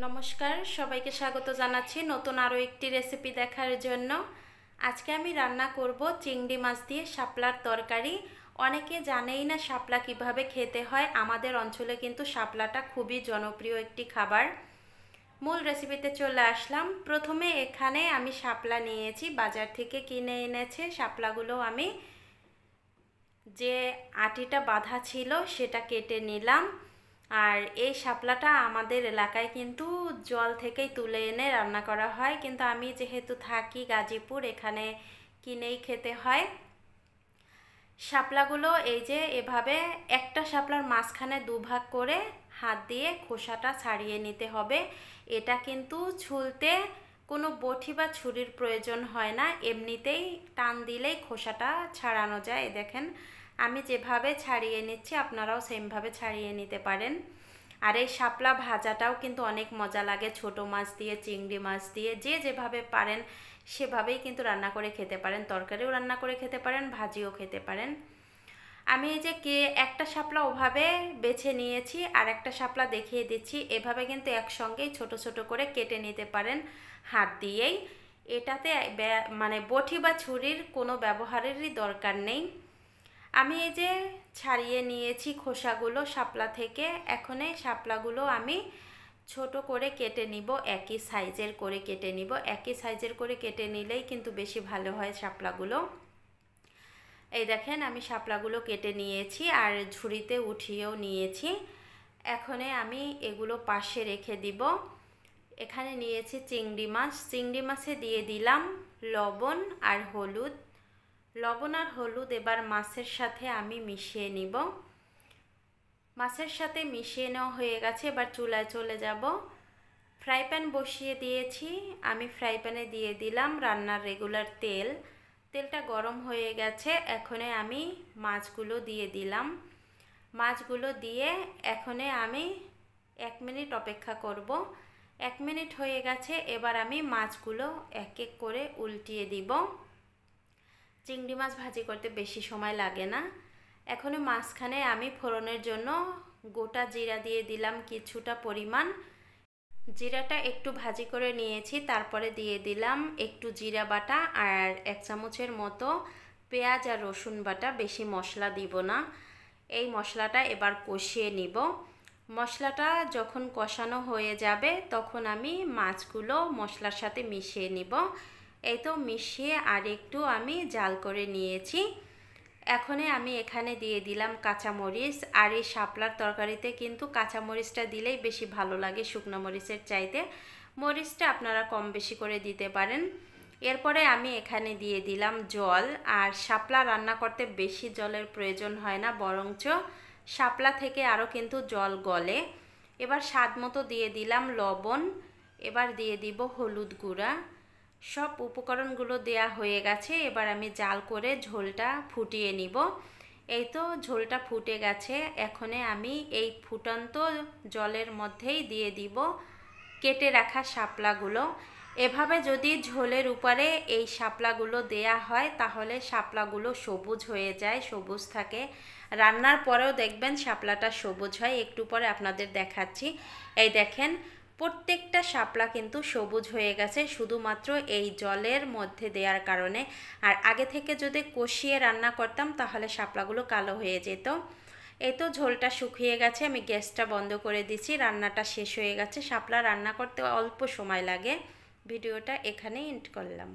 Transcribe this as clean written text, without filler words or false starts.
নমস্কার, সবাইকে স্বাগত জানাচ্ছি নতুন আরও একটি রেসিপি দেখার জন্য। আজকে আমি রান্না করব চিংড়ি মাছ দিয়ে শাপলার তরকারি। অনেকে জানেই না শাপলা কিভাবে খেতে হয়। আমাদের অঞ্চলে কিন্তু শাপলাটা খুবই জনপ্রিয় একটি খাবার। মূল রেসিপিতে চলে আসলাম। প্রথমে এখানে আমি শাপলা নিয়েছি, বাজার থেকে কিনে এনেছে। শাপলাগুলো আমি যে আটিটা বাঁধা ছিল সেটা কেটে নিলাম। আর এই শাপলাটা আমাদের এলাকায় কিন্তু জল থেকেই তুলে এনে রান্না করা হয়, কিন্তু আমি যেহেতু থাকি গাজীপুর, এখানে কিনেই খেতে হয়। শাপলাগুলো এই যে এভাবে একটা শাপলার মাঝখানে দুভাগ করে হাত দিয়ে খোসাটা ছাড়িয়ে নিতে হবে। এটা কিন্তু ছুলতে কোনো বটি বা ছুরির প্রয়োজন হয় না, এমনিতেই টান দিলেই খোসাটা ছাড়ানো যায়। দেখেন আমি যেভাবে ছাড়িয়ে নিচ্ছি, আপনারাও সেমভাবে ছাড়িয়ে নিতে পারেন। আর এই শাপলা ভাজাটাও কিন্তু অনেক মজা লাগে, ছোট মাছ দিয়ে, চিংড়ি মাছ দিয়ে, যে যেভাবে পারেন সেভাবেই কিন্তু রান্না করে খেতে পারেন। তরকারিও রান্না করে খেতে পারেন, ভাজিও খেতে পারেন। আমি এই যে একটা শাপলা ওভাবে বেছে নিয়েছি, আর একটা শাপলা দেখিয়ে দিচ্ছি। এভাবে কিন্তু একসঙ্গেই ছোট ছোট করে কেটে নিতে পারেন হাত দিয়েই। এটাতে মানে বটি বা ছুরির কোনো ব্যবহারেরই দরকার নেই। আমি এই যে ছাড়িয়ে নিয়েছি খোসাগুলো শাপলা থেকে। এখন এই শাপলাগুলো আমি ছোট করে কেটে নিব, একই সাইজের করে কেটে নিব। একই সাইজের করে কেটে নিলেই কিন্তু বেশি ভালো হয় শাপলাগুলো। এই দেখেন আমি শাপলাগুলো কেটে নিয়েছি আর ঝুড়িতে উঠিয়েও নিয়েছি। এখন আমি এগুলো পাশে রেখে দিব। এখানে নিয়েছি চিংড়ি মাছ। চিংড়ি মাছে দিয়ে দিলাম লবণ আর হলুদ। লবণ আর হলুদ এবার মাছের সাথে আমি মিশিয়ে নিব। মাছের সাথে মিশিয়ে নেওয়া হয়ে গেছে। এবার চুলায় চলে যাব। ফ্রাই প্যান বসিয়ে দিয়েছি। আমি ফ্রাই প্যানে দিয়ে দিলাম রান্নার রেগুলার তেল। তেলটা গরম হয়ে গেছে। এখন আমি মাছগুলো দিয়ে দিলাম। মাছগুলো দিয়ে এখন আমি 1 মিনিট অপেক্ষা করব। 1 মিনিট হয়ে গেছে। এবার আমি মাছগুলো এক এক করে উল্টিয়ে দিব। চিংড়ি মাছ ভাজি করতে বেশি সময় লাগে না। এখন মাঝখানে আমি ফোড়নের জন্য গোটা জিরা দিয়ে দিলাম কিছুটা পরিমাণ। জিরাটা একটু ভাজি করে নিয়েছি, তারপরে দিয়ে দিলাম একটু জিরা বাটা আর 1 চামচের মতো পেঁয়াজ আর রসুন বাটা। বেশি মশলা দিব না। এই মশলাটা এবার কষিয়ে নিব। মশলাটা যখন কষানো হয়ে যাবে তখন আমি মাছগুলো মশলার সাথে মিশিয়ে নিব। এই তো মিশিয়ে আর একটু আমি জাল করে নিয়েছি। এখন আমি এখানে দিয়ে দিলাম কাঁচামরিচ। আর এই শাপলার তরকারিতে কিন্তু কাঁচামরিচটা দিলেই বেশি ভালো লাগে শুকনো মরিচের চাইতে। মরিচটা আপনারা কম বেশি করে দিতে পারেন। এরপরে আমি এখানে দিয়ে দিলাম জল। আর শাপলা রান্না করতে বেশি জলের প্রয়োজন হয় না, বরঞ্চ শাপলা থেকে আরও কিন্তু জল গলে। এবার স্বাদ মতো দিয়ে দিলাম লবণ। এবার দিয়ে দিব হলুদ গুঁড়া। সব উপকরণগুলো দেয়া হয়ে গেছে। এবার আমি জাল করে ঝোলটা ফুটিয়ে নিব। এই তো ঝোলটা ফুটে গেছে। এখন আমি এই ফুটন্ত জলের মধ্যেই দিয়ে দিব কেটে রাখা শাপলাগুলো। এভাবে যদি ঝোলের উপরে এই শাপলাগুলো দেয়া হয় তাহলে শাপলাগুলো সবুজ হয়ে যায়, সবুজ থাকে। রান্নার পরেও দেখবেন শাপলাটা সবুজ হয়। একটু পরে আপনাদের দেখাচ্ছি। এই দেখেন প্রত্যেকটা শাপলা কিন্তু সবুজ হয়ে গেছে শুধুমাত্র এই জলের মধ্যে দেওয়ার কারণে। আর আগে থেকে যদি কষিয়ে রান্না করতাম তাহলে শাপলাগুলো কালো হয়ে যেত। এই তো ঝোলটা শুকিয়ে গেছে। আমি গ্যাসটা বন্ধ করে দিচ্ছি। রান্নাটা শেষ হয়ে গেছে। শাপলা রান্না করতে অল্প সময় লাগে। ভিডিওটা এখানেই এন্ড করলাম।